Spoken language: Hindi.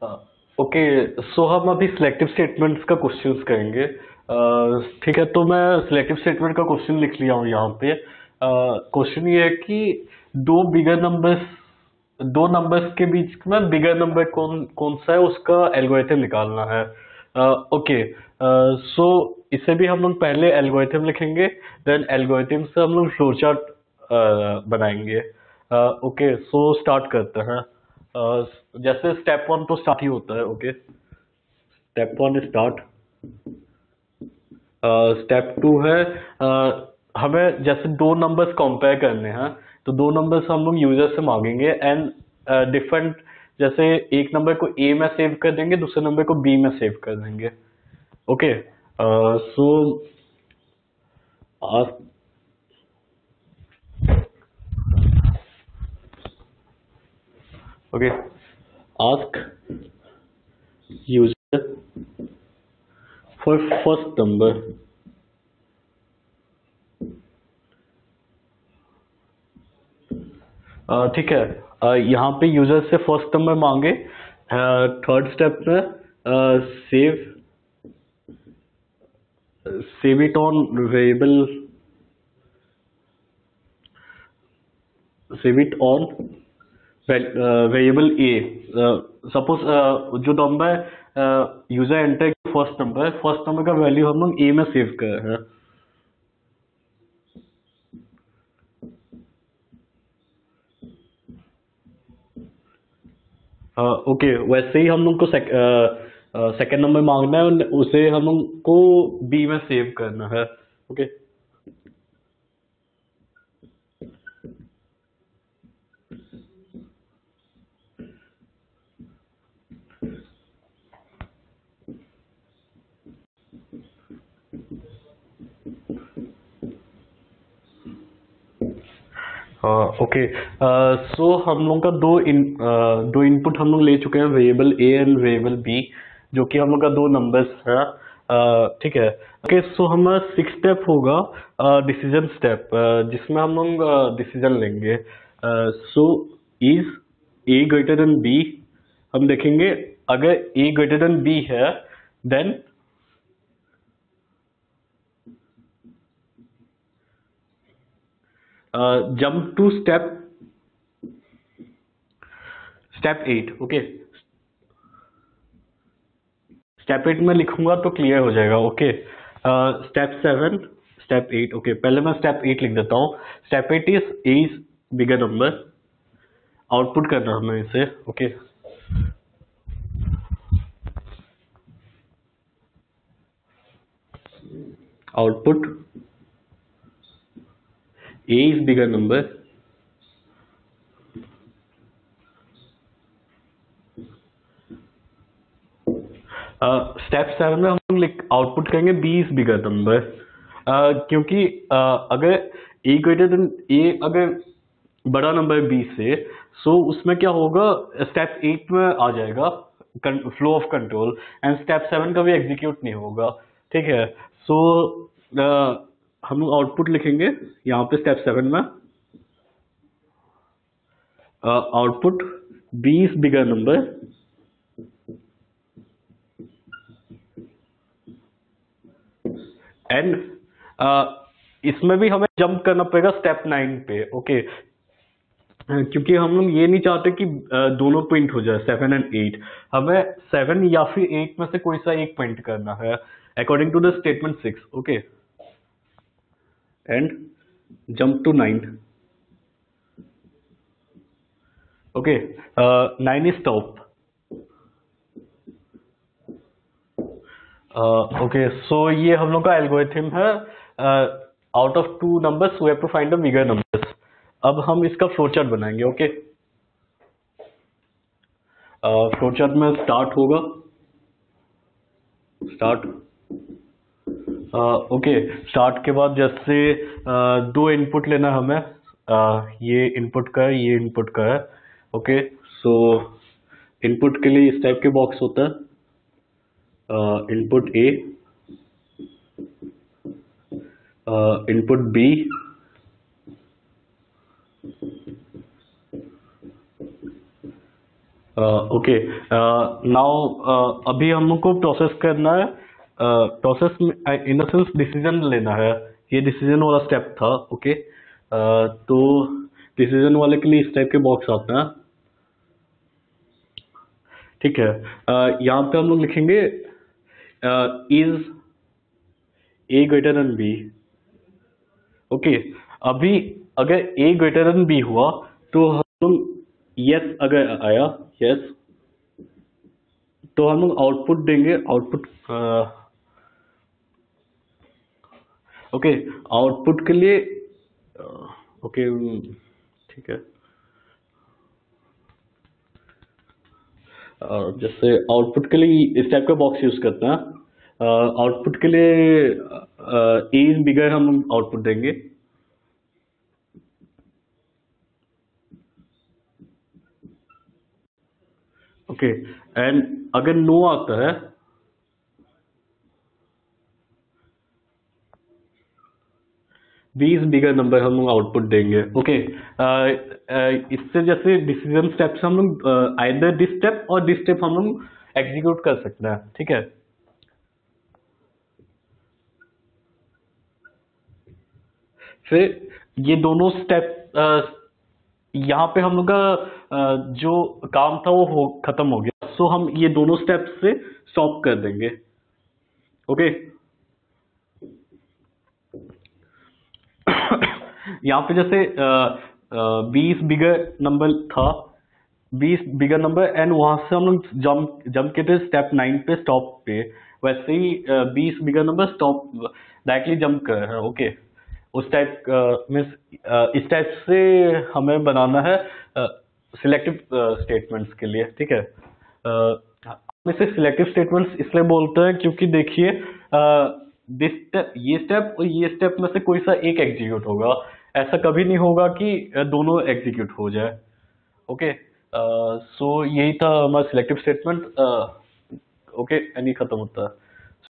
ओके, सो हम अभी सिलेक्टिव स्टेटमेंट्स का क्वेश्चंस करेंगे। ठीक है, तो मैं सिलेक्टिव स्टेटमेंट का क्वेश्चन लिख लिया हूँ यहाँ पे। क्वेश्चन ये है कि दो नंबर्स के बीच में बिगर नंबर कौन कौन सा है, उसका एल्गोरिथम निकालना है। ओके, सो इसे भी हम लोग पहले एल्गोरिथम लिखेंगे, देन एल्गोरिथम से हम लोग फ्लो चार्ट बनाएंगे। ओके, सो स्टार्ट करते हैं। जैसे स्टेप वन तो स्टार्ट ही होता है। Okay, step one start. Step two है, हमें जैसे दो नंबर्स कंपेयर करने हैं, तो दो नंबर्स हम लोग यूजर से मांगेंगे एंड डिफरेंट, जैसे एक नंबर को ए में सेव कर देंगे, दूसरे नंबर को बी में सेव कर देंगे। Okay, so okay, ask user for first number. ठीक है, यहाँ पे यूजर से फर्स्ट नंबर मांगे। थर्ड स्टेप में save save it on variable, save it on variable A. Suppose जो number user enter first number का वैल्यू हम लोग ए में सेव कर रहे हैं। ओके, वैसे ही हम लोग को सेकेंड नंबर मांगना है, उसे हम लोग को बी में सेव करना है। ओके, ओके, सो हम लोग का दो इनपुट हम लोग ले चुके हैं, variable A and variable B, जो कि हम लोग का दो नंबर्स है। ठीक है। ओके, सो हमारा सिक्स स्टेप होगा डिसीजन स्टेप, जिसमें हम लोग डिसीजन लेंगे। So is A greater than B, हम देखेंगे अगर ए ग्रेटर देन बी है, then jump to step eight. Okay, step eight में लिखूंगा तो क्लियर हो जाएगा। Okay, step seven, step eight. Okay, पहले मैं स्टेप एट लिख देता हूँ। Step eight is A is bigger number, output करना हमें इसे। Okay, output A is bigger number, step seven में हम लोग आउटपुट करेंगे बी इज बिगर नंबर, क्योंकि अगर ए ग्रेटर देन ए अगर बड़ा नंबर बी से, सो उसमें क्या होगा, स्टेप एट में आ जाएगा flow of control, and step seven का भी एग्जीक्यूट नहीं होगा। ठीक है, सो हम लोग आउटपुट लिखेंगे यहाँ पे स्टेप सेवन में, output B is bigger number and इसमें भी हमें जंप करना पड़ेगा स्टेप नाइन पे। ओके, क्योंकि हम लोग ये नहीं चाहते कि दोनों प्रिंट हो जाए, सेवन एंड एट। हमें सेवन या फिर एट में से कोई सा एक प्रिंट करना है according to the statement six. Okay, and jump to nine. Okay, nine is top. Okay, so ये हम लोग का एल्गोरिथम है। Out of two numbers we have to find the bigger numbers. अब हम इसका फ्लोचार्ट बनाएंगे। ओके, फ्लोचार्ट में स्टार्ट होगा, स्टार्ट। ओके, स्टार्ट के बाद जैसे दो इनपुट लेना है हमें, ये इनपुट का है, ये इनपुट का है। ओके, सो इनपुट के लिए इस टाइप के बॉक्स होता है, input A, input B, okay now अभी हम लोग को प्रोसेस करना है, process in the sense decision लेना है, ये डिसीजन वाला स्टेप था। ओके तो डिसीजन वाले के लिए इस टाइप के बॉक्स आते हैं, ठीक है। यहाँ पे हम लोग लिखेंगे is A greater than B. Okay अभी अगर ए ग्रेटर देन बी हुआ तो हम लोग यस अगर आया यस तो हम लोग आउटपुट देंगे, आउटपुट ओके आउटपुट के लिए ओके ठीक है। जैसे आउटपुट के लिए इस टाइप का बॉक्स यूज करते हैं, आउटपुट के लिए ए इज बिगर हम आउटपुट देंगे। ओके एंड अगर नो आता है बी इज बिगर नंबर हम लोग आउटपुट देंगे। ओके इससे जैसे डिसीजन स्टेप से हम लोग आइदर दिस स्टेप और दिस स्टेप हम लोग एग्जीक्यूट कर सकते हैं, ठीक है। फिर ये दोनों स्टेप यहाँ पे हम लोग का जो काम था वो खत्म हो गया, सो हम ये दोनों स्टेप से स्टॉप कर देंगे। ओके यहाँ पे जैसे 20 बिगर नंबर था, 20 बिगर नंबर एंड वहां से हम लोग जंप के थे स्टेप 9 पे स्टॉप पे, वैसे ही 20 bigger number stop directly jump कर रहे हैं। ओके उस टाइप मीन्स इस टाइप से हमें बनाना है सिलेक्टिव स्टेटमेंट्स के लिए, ठीक है। हम इसे सिलेक्टिव स्टेटमेंट्स इसलिए बोलते हैं क्योंकि देखिए दिस स्टेप ये स्टेप और ये स्टेप में से कोई सा एक एग्जीक्यूट होगा, ऐसा कभी नहीं होगा कि दोनों एग्जीक्यूट हो जाए। ओके सो यही था हमारा सिलेक्टिव स्टेटमेंट। ओके एनी खत्म होता है।